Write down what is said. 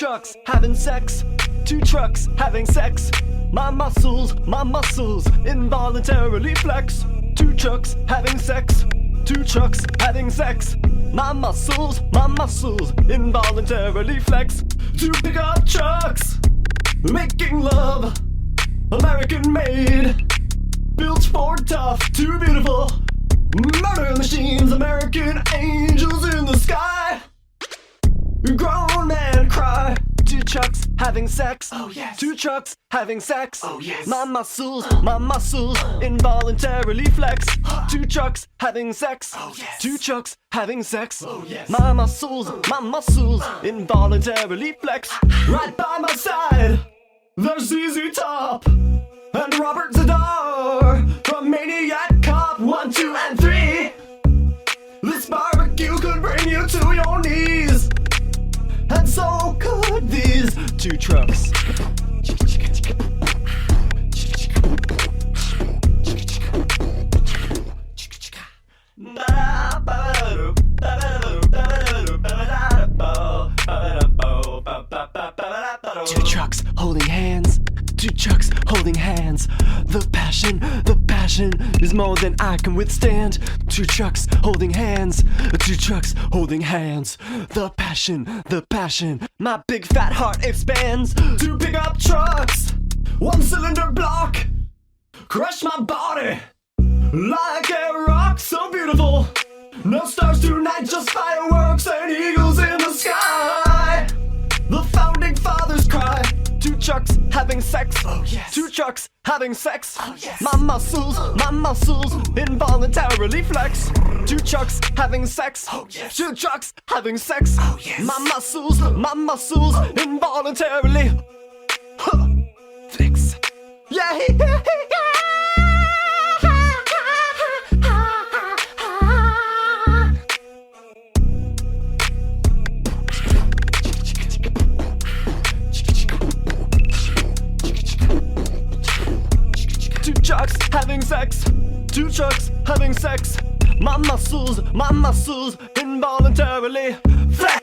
trucks having sex. Two trucks having sex. My muscles involuntarily flex. Two trucks having sex. Two trucks having sex. My muscles involuntarily flex. Two pickup trucks making love, American made, built for tough, too beautiful, murder machines, American angels in the sky. Grown men cry. Two trucks having sex. Oh yes. Two trucks having sex. Oh yes. My muscles involuntarily flex. Two trucks having sex. Oh yes. Two trucks having sex. Oh yes. My muscles involuntarily flex. Right by my side, there's ZZ Top and Robert Zadar from Maniac Cop 1, 2, and 3. This barbecue could bring you to your knees, and so could these two trucks. Two trucks holding hands. Two trucks holding hands. The passion is more than I can withstand. Two trucks holding hands. Two trucks holding hands. The passion, my big fat heart expands. Two pickup trucks, one cylinder block, crush my body like a rock so beautiful. No stars tonight, just fireworks and eagles in the sky. The founding fathers cry. Two trucks having sex. Oh yes. Two trucks having sex. Oh yes. My muscles involuntarily flex. Two trucks having sex. Oh yes. Two trucks having sex. Oh yes. My muscles involuntarily flex. Yeah. Two trucks having sex. Two trucks having sex. My muscles involuntarily flex.